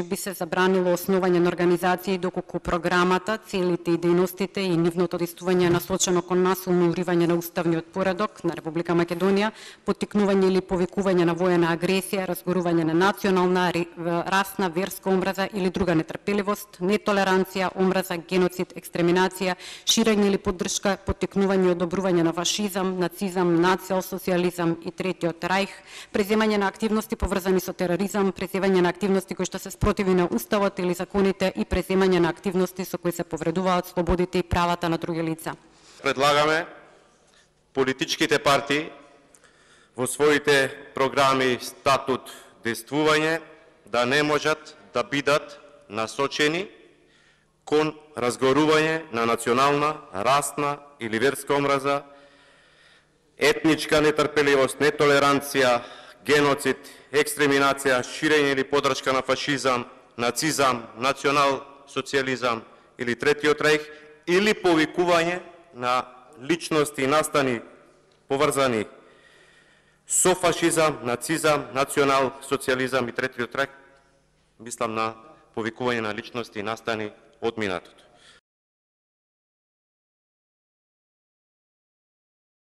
би се забранило основање на организации доколку програмата, целите и дејностите и нивното действување насочено кон насилно уривање на уставниот поредок на Република Македонија, поттикнување или повикување на воена агресија, разгорување на национална, расна, верска омраза или друга нетрпеливост, нетолеранција, омраза, геноцид, екстреминација, ширење или поддршка, поттикнување и одобрување на фашизам, нацизам, национал-социјализам и Третиот рајх, преземање на активности поврзани со тероризам, преземање на активности кои што се противи на уставот или законите и преземање на активности со кои се повредуваат слободите и правата на други лица. Предлагаме политичките партии во своите програми, статут, действување да не можат да бидат насочени кон разгорување на национална, расна или верска омраза, етничка нетрпеливост, нетолеранција, геноцид, екстреминација, ширење или поддршка на фашизам, нацизам, национал-социјализам или Третиот рајх, или повикување на личности и настани поврзани со фашизам, нацизам, национал-социјализам и Третиот рајх, мислам на повикување на личности и настани од минатото.